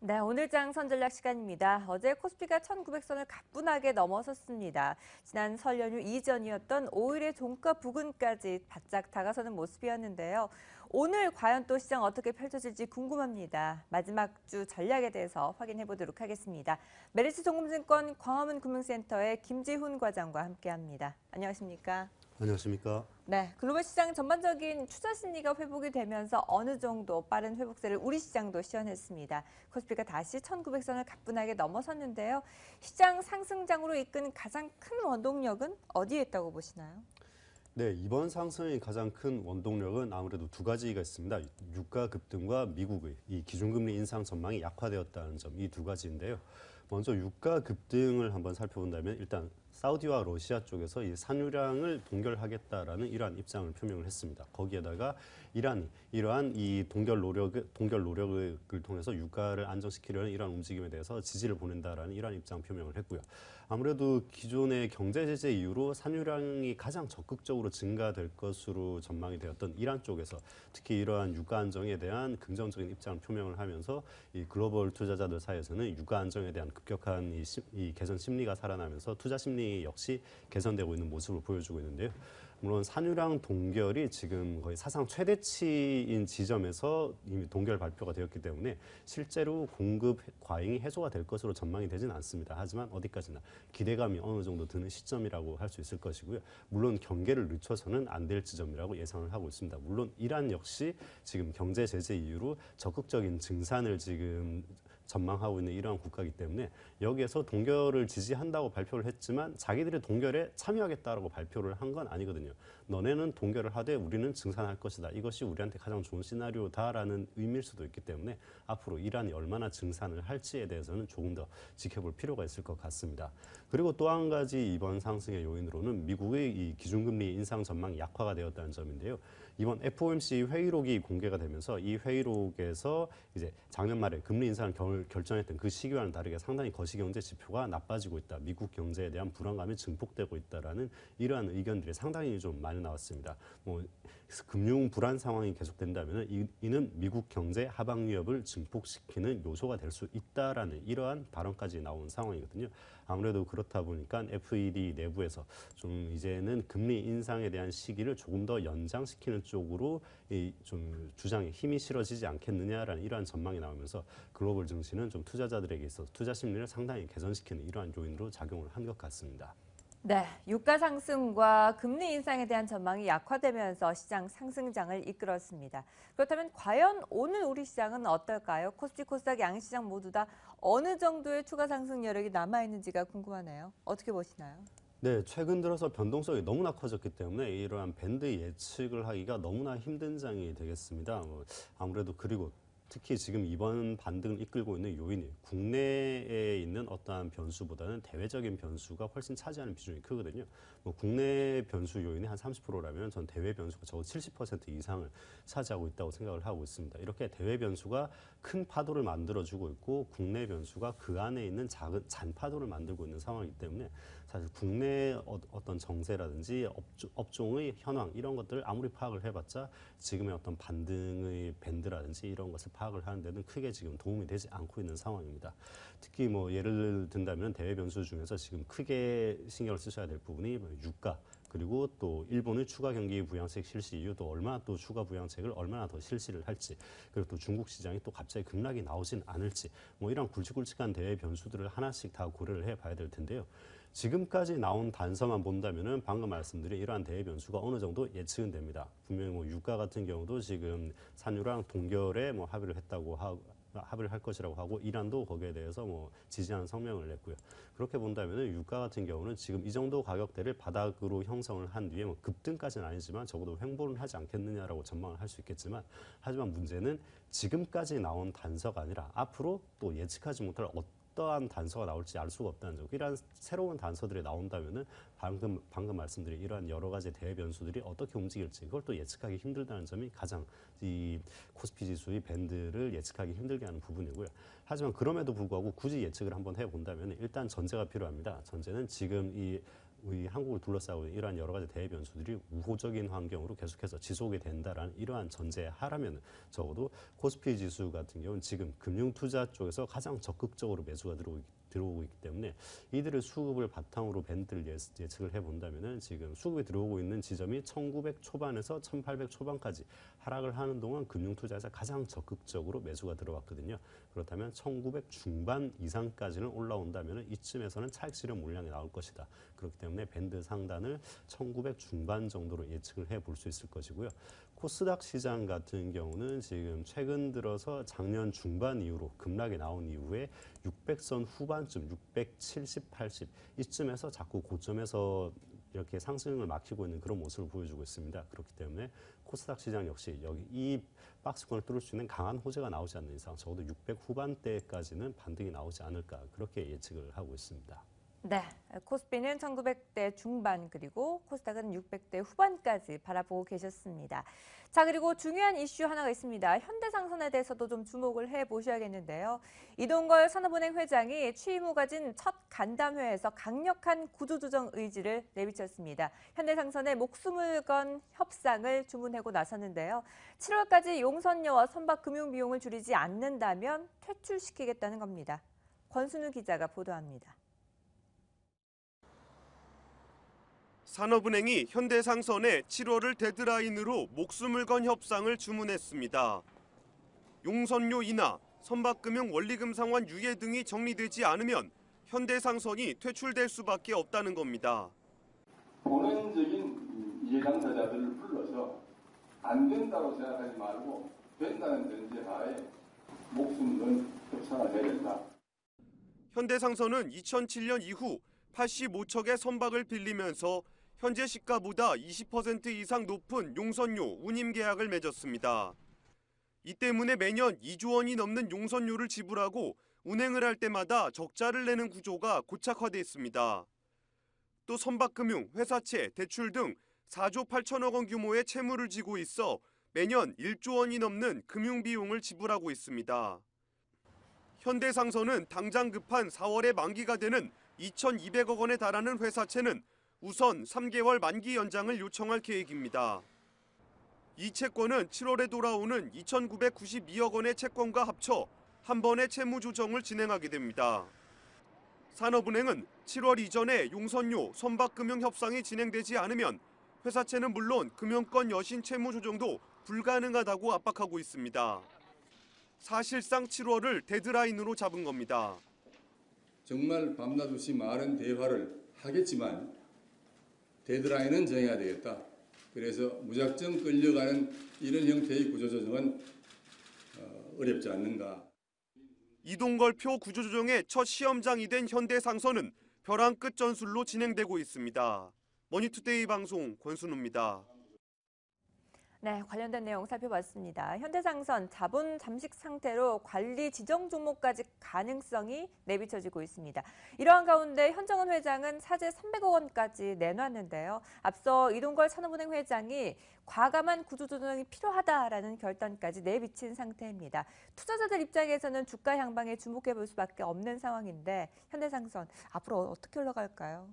네, 오늘장 선전략 시간입니다. 어제 코스피가 1900선을 가뿐하게 넘어섰습니다. 지난 설 연휴 이전이었던 5일의 종가 부근까지 바짝 다가서는 모습이었는데요. 오늘 과연 또 시장 어떻게 펼쳐질지 궁금합니다. 마지막 주 전략에 대해서 확인해 보도록 하겠습니다. 메리츠 종금증권 광화문 금융센터의 김지훈 과장과 함께합니다. 안녕하십니까? 안녕하십니까? 네, 글로벌 시장 전반적인 투자 심리가 회복이 되면서 어느 정도 빠른 회복세를 우리 시장도 시현했습니다. 코스피가 다시 1900선을 가뿐하게 넘어섰는데요. 시장 상승장으로 이끈 가장 큰 원동력은 어디에 있다고 보시나요? 네, 이번 상승의 가장 큰 원동력은 아무래도 두 가지가 있습니다. 유가 급등과 미국의 이 기준금리 인상 전망이 약화되었다는 점, 이 두 가지인데요. 먼저 유가 급등을 한번 살펴본다면 일단 사우디와 러시아 쪽에서 이 산유량을 동결하겠다라는 이러한 입장을 표명을 했습니다. 거기에다가 이란이 이러한 이 동결 노력을 통해서 유가를 안정시키려는 이러한 움직임에 대해서 지지를 보낸다라는 이러한 입장 표명을 했고요. 아무래도 기존의 경제 제재 이후로 산유량이 가장 적극적으로 증가될 것으로 전망이 되었던 이란 쪽에서 특히 이러한 유가 안정에 대한 긍정적인 입장을 표명을 하면서 이 글로벌 투자자들 사이에서는 유가 안정에 대한 급격한 이 개선 심리가 살아나면서 투자 심리 역시 개선되고 있는 모습을 보여주고 있는데요. 물론 산유량 동결이 지금 거의 사상 최대치인 지점에서 이미 동결 발표가 되었기 때문에 실제로 공급 과잉이 해소가 될 것으로 전망이 되지는 않습니다. 하지만 어디까지나 기대감이 어느 정도 드는 시점이라고 할 수 있을 것이고요. 물론 경계를 늦춰서는 안 될 지점이라고 예상을 하고 있습니다. 물론 이란 역시 지금 경제 제재 이후로 적극적인 증산을 지금 전망하고 있는 이러한 국가이기 때문에 여기에서 동결을 지지한다고 발표를 했지만 자기들이 동결에 참여하겠다라고 발표를 한 건 아니거든요. 너네는 동결을 하되 우리는 증산할 것이다. 이것이 우리한테 가장 좋은 시나리오다라는 의미일 수도 있기 때문에 앞으로 이란이 얼마나 증산을 할지에 대해서는 조금 더 지켜볼 필요가 있을 것 같습니다. 그리고 또 한 가지 이번 상승의 요인으로는 미국의 이 기준금리 인상 전망이 약화가 되었다는 점인데요. 이번 FOMC 회의록이 공개가 되면서 이 회의록에서 이제 작년 말에 금리 인상을 결정했던 그 시기와는 다르게 상당히 거시경제 지표가 나빠지고 있다. 미국 경제에 대한 불안감이 증폭되고 있다라는 이러한 의견들이 상당히 좀 많이 나왔습니다. 뭐 금융 불안 상황이 계속된다면 이는 미국 경제 하방 위협을 증폭시키는 요소가 될 수 있다라는 이러한 발언까지 나온 상황이거든요. 아무래도 그렇다 보니까 FED 내부에서 좀 이제는 금리 인상에 대한 시기를 조금 더 연장시키는 쪽으로 좀 주장에 힘이 실어지지 않겠느냐라는 이러한 전망이 나오면서 글로벌 증시는 좀 투자자들에게 있어서 투자 심리를 상당히 개선시키는 이러한 요인으로 작용을 한 것 같습니다. 네, 유가 상승과 금리 인상에 대한 전망이 약화되면서 시장 상승장을 이끌었습니다. 그렇다면 과연 오늘 우리 시장은 어떨까요? 코스피, 코스닥 양시장 모두 다 어느 정도의 추가 상승 여력이 남아있는지가 궁금하네요. 어떻게 보시나요? 네, 최근 들어서 변동성이 너무나 커졌기 때문에 이러한 밴드 예측을 하기가 너무나 힘든 장이 되겠습니다. 아무래도 그리고 특히 지금 이번 반등을 이끌고 있는 요인이 국내에 있는 어떠한 변수보다는 대외적인 변수가 훨씬 차지하는 비중이 크거든요. 국내 변수 요인이 한 30%라면 전 대외 변수가 적어도 70% 이상을 차지하고 있다고 생각을 하고 있습니다. 이렇게 대외 변수가 큰 파도를 만들어주고 있고 국내 변수가 그 안에 있는 작은 잔파도를 만들고 있는 상황이기 때문에 사실 국내 어떤 정세라든지 업종의 현황 이런 것들을 아무리 파악을 해봤자 지금의 어떤 반등의 밴드라든지 이런 것을 파악을 하는 데는 크게 지금 도움이 되지 않고 있는 상황입니다. 특히 뭐 예를 든다면 대외 변수 중에서 지금 크게 신경을 쓰셔야 될 부분이 유가 그리고 또 일본의 추가 경기 부양책 실시 이후 또 얼마나 또 추가 부양책을 얼마나 더 실시를 할지 그리고 또 중국 시장이 또 갑자기 급락이 나오진 않을지 뭐 이런 굵직굵직한 대외 변수들을 하나씩 다 고려를 해봐야 될 텐데요. 지금까지 나온 단서만 본다면은 방금 말씀드린 이러한 대외 변수가 어느 정도 예측은 됩니다. 분명히 뭐 유가 같은 경우도 지금 산유랑 동결에 뭐 합의를 할 것이라고 하고 이란도 거기에 대해서 뭐 지지하는 성명을 냈고요. 그렇게 본다면은 유가 같은 경우는 지금 이 정도 가격대를 바닥으로 형성을 한 뒤에 뭐 급등까지는 아니지만 적어도 횡보는 하지 않겠느냐라고 전망을 할 수 있겠지만 하지만 문제는 지금까지 나온 단서가 아니라 앞으로 또 예측하지 못할 어떠한 단서가 나올지 알 수가 없다는 점. 이러한 새로운 단서들이 나온다면은 방금 말씀드린 이러한 여러 가지 대외 변수들이 어떻게 움직일지 그걸 또 예측하기 힘들다는 점이 가장 이 코스피 지수의 밴드를 예측하기 힘들게 하는 부분이고요. 하지만 그럼에도 불구하고 굳이 예측을 한번 해본다면 일단 전제가 필요합니다. 전제는 지금 이 우리 한국을 둘러싸고 있는 이러한 여러 가지 대외 변수들이 우호적인 환경으로 계속해서 지속이 된다라는 이러한 전제 하라면 적어도 코스피 지수 같은 경우는 지금 금융 투자 쪽에서 가장 적극적으로 매수가 들어오고 있기 때문에 이들의 수급을 바탕으로 밴드를 예측을 해본다면은 지금 수급이 들어오고 있는 지점이 1900 초반에서 1800 초반까지 하락을 하는 동안 금융 투자에서 가장 적극적으로 매수가 들어왔거든요. 그렇다면 1900 중반 이상까지는 올라온다면은 이쯤에서는 차익 실현 물량이 나올 것이다. 그렇기 때문에 밴드 상단을 1900 중반 정도로 예측을 해볼 수 있을 것이고요. 코스닥 시장 같은 경우는 지금 최근 들어서 작년 중반 이후로 급락이 나온 이후에 600선 후반쯤 670, 80 이쯤에서 자꾸 고점에서 이렇게 상승을 막히고 있는 그런 모습을 보여주고 있습니다. 그렇기 때문에 코스닥 시장 역시 여기 이 박스권을 뚫을 수 있는 강한 호재가 나오지 않는 이상 적어도 600 후반대까지는 반등이 나오지 않을까 그렇게 예측을 하고 있습니다. 네, 코스피는 1900대 중반 그리고 코스닥은 600대 후반까지 바라보고 계셨습니다. 자, 그리고 중요한 이슈 하나가 있습니다. 현대상선에 대해서도 좀 주목을 해보셔야겠는데요. 이동걸 산업은행 회장이 취임 후 가진 첫 간담회에서 강력한 구조조정 의지를 내비쳤습니다. 현대상선의 목숨을 건 협상을 주문하고 나섰는데요. 7월까지 용선료와 선박 금융 비용을 줄이지 않는다면 퇴출시키겠다는 겁니다. 권순우 기자가 보도합니다. 산업은행이 현대상선에 7월을 데드라인으로 목숨을 건 협상을 주문했습니다. 용선료 인하, 선박금융 원리금 상환 유예 등이 정리되지 않으면 현대상선이 퇴출될 수밖에 없다는 겁니다. 본원적인 이해 당사자들을 불러서 안 된다고 생각하지 말고 된다는 전제하에 목숨을 건 협상을 해야 된다. 현대상선은 2007년 이후 85척의 선박을 빌리면서 현재 시가보다 20% 이상 높은 용선료 운임 계약을 맺었습니다. 이 때문에 매년 2조 원이 넘는 용선료를 지불하고 운행을 할 때마다 적자를 내는 구조가 고착화돼 있습니다. 또 선박금융, 회사채, 대출 등 4조 8천억 원 규모의 채무를 지고 있어 매년 1조 원이 넘는 금융비용을 지불하고 있습니다. 현대상선은 당장 급한 4월에 만기가 되는 2,200억 원에 달하는 회사채는 우선 3개월 만기 연장을 요청할 계획입니다. 이 채권은 7월에 돌아오는 2,992억 원의 채권과 합쳐 한 번의 채무 조정을 진행하게 됩니다. 산업은행은 7월 이전에 용선료, 선박금융 협상이 진행되지 않으면 회사채는 물론 금융권 여신 채무 조정도 불가능하다고 압박하고 있습니다. 사실상 7월을 데드라인으로 잡은 겁니다. 정말 밤낮 없이 많은 대화를 하겠지만 데드라인은 정해야 되겠다. 그래서 무작정 끌려가는 이런 형태의 구조조정은 어렵지 않는가. 이동걸표 구조조정의 첫 시험장이 된 현대상선은 벼랑 끝 전술로 진행되고 있습니다. 머니투데이 방송 권순우입니다. 네, 관련된 내용 살펴봤습니다. 현대상선 자본 잠식 상태로 관리 지정 종목까지 가능성이 내비쳐지고 있습니다. 이러한 가운데 현정은 회장은 사재 300억 원까지 내놨는데요. 앞서 이동걸 산업은행 회장이 과감한 구조조정이 필요하다라는 결단까지 내비친 상태입니다. 투자자들 입장에서는 주가 향방에 주목해 볼 수밖에 없는 상황인데 현대상선 앞으로 어떻게 흘러갈까요?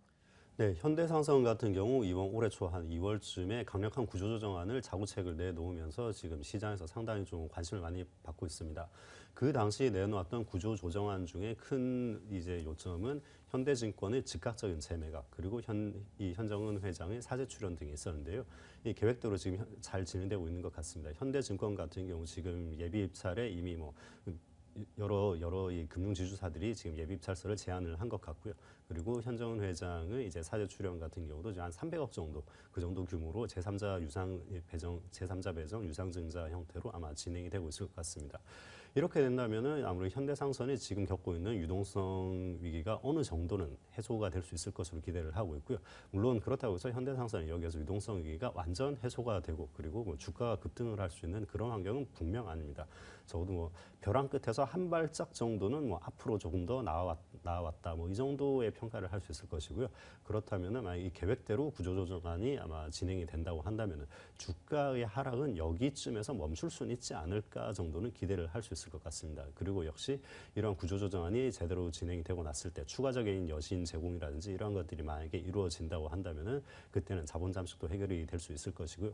네, 현대상선 같은 경우 이번 올해 초 한 2월쯤에 강력한 구조조정안을 자구책을 내놓으면서 지금 시장에서 상당히 좀 관심을 많이 받고 있습니다. 그 당시 내놓았던 구조조정안 중에 큰 이제 요점은 현대증권의 즉각적인 재매각 그리고 이 현정은 회장의 사재 출연 등이 있었는데요. 이 계획대로 지금 잘 진행되고 있는 것 같습니다. 현대증권 같은 경우 지금 예비 입찰에 이미 여러 이 금융지주사들이 지금 예비 입찰서를 제안을 한 것 같고요. 그리고 현정은 회장의 이제 사재 출연 같은 경우도 한 300억 정도 그 정도 규모로 제3자 배정 유상증자 형태로 아마 진행이 되고 있을 것 같습니다. 이렇게 된다면은 아무래도 현대상선이 지금 겪고 있는 유동성 위기가 어느 정도는 해소가 될 수 있을 것으로 기대를 하고 있고요. 물론 그렇다고 해서 현대상선이 여기에서 유동성 위기가 완전 해소가 되고 그리고 주가가 급등을 할 수 있는 그런 환경은 분명 아닙니다. 적어도 벼랑 끝에서 한 발짝 정도는 앞으로 조금 더 나아왔다 이 정도의 평가를 할 수 있을 것이고요. 그렇다면은 만약 이 계획대로 구조조정안이 아마 진행이 된다고 한다면은 주가의 하락은 여기쯤에서 멈출 수는 있지 않을까 정도는 기대를 할 수 있습니다. 있을 것 같습니다. 그리고 역시 이런 구조조정안이 제대로 진행이 되고 났을 때 추가적인 여신 제공이라든지 이런 것들이 만약에 이루어진다고 한다면은 그때는 자본 잠식도 해결이 될 수 있을 것이고요.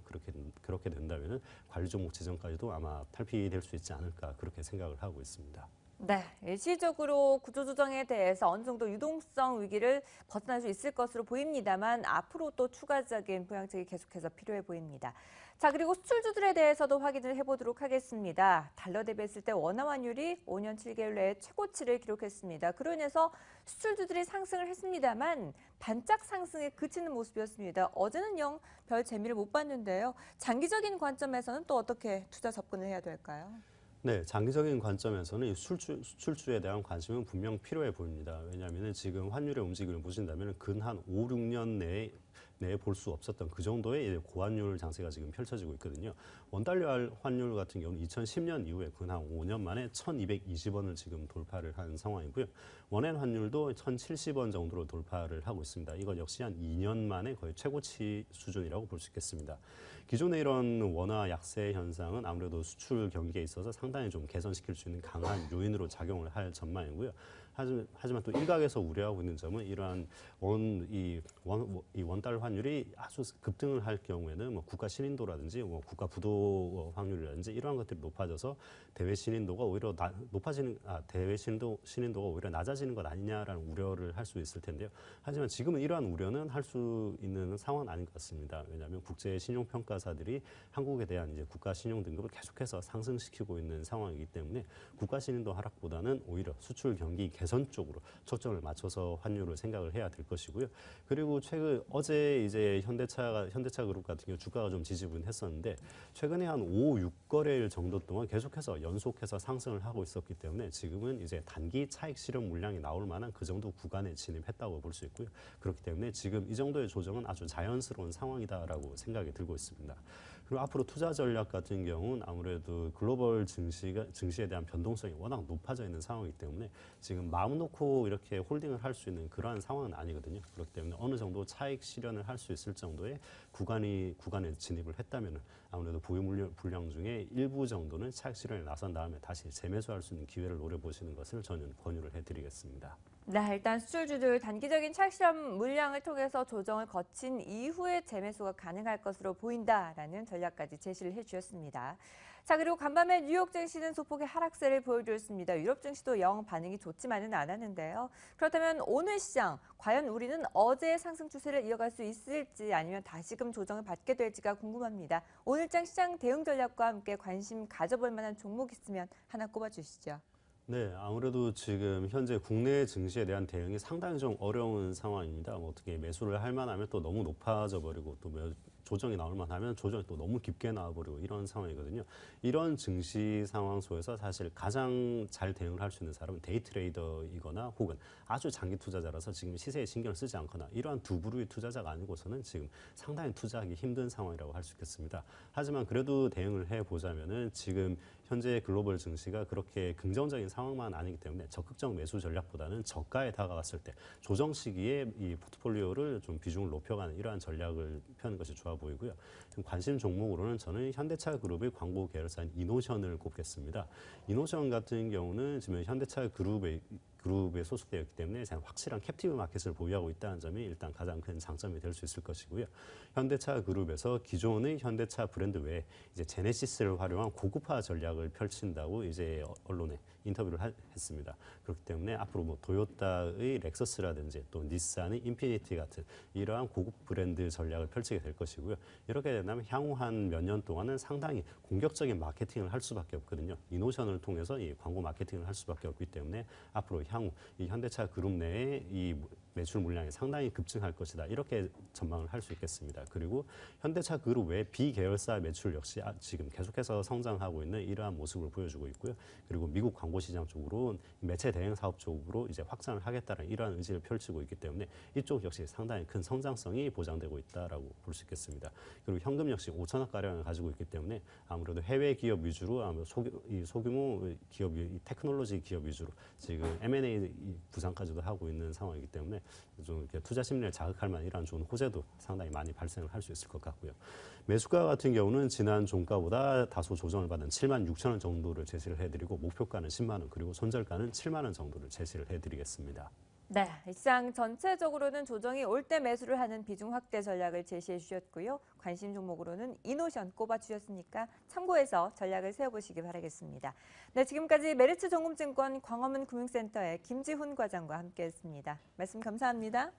그렇게 된다면은 관리 종목 지정까지도 아마 탈피될 수 있지 않을까 그렇게 생각을 하고 있습니다. 네, 일시적으로 구조조정에 대해서 어느 정도 유동성 위기를 벗어날 수 있을 것으로 보입니다만 앞으로 또 추가적인 부양책이 계속해서 필요해 보입니다. 자, 그리고 수출주들에 대해서도 확인을 해보도록 하겠습니다. 달러 대비했을 때 원화 환율이 5년 7개월 내에 최고치를 기록했습니다. 그로 인해서 수출주들이 상승을 했습니다만 반짝 상승에 그치는 모습이었습니다. 어제는 영 별 재미를 못 봤는데요. 장기적인 관점에서는 또 어떻게 투자 접근을 해야 될까요? 네, 장기적인 관점에서는 이 수출주에 대한 관심은 분명 필요해 보입니다. 왜냐하면 지금 환율의 움직임을 보신다면 근 한 5, 6년 내에 볼 수 없었던 그 정도의 고환율 장세가 지금 펼쳐지고 있거든요. 원달러 환율 같은 경우는 2010년 이후에 근 한 5년 만에 1,220원을 지금 돌파를 한 상황이고요. 원엔 환율도 1,070원 정도로 돌파를 하고 있습니다. 이건 역시 한 2년 만에 거의 최고치 수준이라고 볼 수 있겠습니다. 기존의 이런 원화 약세 현상은 아무래도 수출 경기에 있어서 상당히 좀 개선시킬 수 있는 강한 요인으로 작용을 할 전망이고요. 하지만 또 일각에서 우려하고 있는 점은 이러한 원달러 환율이 아주 급등을 할 경우에는 뭐 국가 신인도라든지 뭐 국가 부도 확률이라든지 이러한 것들이 높아져서 대외 신인도가 오히려 신인도가 오히려 낮아지는 것 아니냐라는 우려를 할 수 있을 텐데요. 하지만 지금은 이러한 우려는 할 수 있는 상황은 아닌 것 같습니다. 왜냐하면 국제 신용 평가사들이 한국에 대한 이제 국가 신용 등급을 계속해서 상승시키고 있는 상황이기 때문에 국가 신인도 하락보다는 오히려 수출 경기 개선 쪽으로 초점을 맞춰서 환율을 생각을 해야 될 것이고요. 그리고 어제 이제 현대차 그룹 같은 경우 주가가 좀 지지분했었는데 최근에 한 5, 6거래일 정도 동안 계속해서 연속해서 상승을 하고 있었기 때문에 지금은 이제 단기 차익 실현 물량이 나올 만한 그 정도 구간에 진입했다고 볼 수 있고요. 그렇기 때문에 지금 이 정도의 조정은 아주 자연스러운 상황이다라고 생각이 들고 있습니다. 그리고 앞으로 투자 전략 같은 경우는 아무래도 글로벌 증시에 대한 변동성이 워낙 높아져 있는 상황이기 때문에 지금 마음 놓고 이렇게 홀딩을 할 수 있는 그러한 상황은 아니거든요. 그렇기 때문에 어느 정도 차익 실현을 할 수 있을 정도의 구간에 진입을 했다면 아무래도 보유 물량 중에 일부 정도는 차익 실현에 나선 다음에 다시 재매수할 수 있는 기회를 노려보시는 것을 저는 권유를 해드리겠습니다. 네, 일단 수출주들 단기적인 차익 실현 물량을 통해서 조정을 거친 이후에 재매수가 가능할 것으로 보인다라는 전략까지 제시를 해주셨습니다. 자, 그리고 간밤에 뉴욕 증시는 소폭의 하락세를 보여주었습니다. 유럽 증시도 영 반응이 좋지만은 않았는데요. 그렇다면 오늘 시장, 과연 우리는 어제의 상승 추세를 이어갈 수 있을지 아니면 다시금 조정을 받게 될지가 궁금합니다. 오늘장 시장 대응 전략과 함께 관심 가져볼 만한 종목 있으면 하나 꼽아주시죠. 네, 아무래도 지금 현재 국내 증시에 대한 대응이 상당히 좀 어려운 상황입니다. 뭐 어떻게 매수를 할 만하면 또 너무 높아져 버리고 또 조정이 나올 만하면 조정이 또 너무 깊게 나와버리고 이런 상황이거든요. 이런 증시 상황 속에서 사실 가장 잘 대응을 할 수 있는 사람은 데이 트레이더이거나 혹은 아주 장기 투자자라서 지금 시세에 신경을 쓰지 않거나 이러한 두 부류의 투자자가 아니고서는 지금 상당히 투자하기 힘든 상황이라고 할 수 있겠습니다. 하지만 그래도 대응을 해보자면은 지금 현재 글로벌 증시가 그렇게 긍정적인 상황만 아니기 때문에 적극적 매수 전략보다는 저가에 다가왔을 때 조정 시기에 이 포트폴리오를 좀 비중을 높여가는 이러한 전략을 펴는 것이 좋아 보이고요. 관심 종목으로는 저는 현대차 그룹의 광고 계열사인 이노션을 꼽겠습니다. 이노션 같은 경우는 지금 현대차 그룹에 소속되어 있기 때문에 확실한 캡티브 마켓을 보유하고 있다는 점이 일단 가장 큰 장점이 될 수 있을 것이고요. 현대차 그룹에서 기존의 현대차 브랜드 외에 이제 제네시스를 활용한 고급화 전략을 펼친다고 이제 언론에 인터뷰를 했습니다. 그렇기 때문에 앞으로 뭐 도요타의 렉서스라든지 또 닛산의 인피니티 같은 이러한 고급 브랜드 전략을 펼치게 될 것이고요. 이렇게 된다면 향후 한 몇 년 동안은 상당히 공격적인 마케팅을 할 수밖에 없거든요. 이노션을 통해서 이 광고 마케팅을 할 수밖에 없기 때문에 앞으로 향후 이 현대차 그룹 내에 이 매출 물량이 상당히 급증할 것이다. 이렇게 전망을 할 수 있겠습니다. 그리고 현대차 그룹 외 비계열사 매출 역시 지금 계속해서 성장하고 있는 이러한 모습을 보여주고 있고요. 그리고 미국 광고 시장 쪽으로 매체 대행 사업 쪽으로 이제 확장을 하겠다는 이러한 의지를 펼치고 있기 때문에 이쪽 역시 상당히 큰 성장성이 보장되고 있다라고 볼 수 있겠습니다. 그리고 현금 역시 5천억 가량을 가지고 있기 때문에 아무래도 해외 기업 위주로 소규모 기업, 테크놀로지 기업 위주로 지금 M&A 부상까지도 하고 있는 상황이기 때문에 좀 이렇게 투자 심리를 자극할 만한 이러한 좋은 호재도 상당히 많이 발생을 할 수 있을 것 같고요. 매수가 같은 경우는 지난 종가보다 다소 조정을 받은 7만 6천 원 정도를 제시를 해드리고 목표가는 10만 원 그리고 손절가는 7만 원 정도를 제시를 해드리겠습니다. 네, 시장 전체적으로는 조정이 올 때 매수를 하는 비중 확대 전략을 제시해 주셨고요. 관심 종목으로는 이노션 꼽아 주셨으니까 참고해서 전략을 세워보시기 바라겠습니다. 네, 지금까지 메리츠 정금증권 광화문 금융센터의 김지훈 과장과 함께했습니다. 말씀 감사합니다.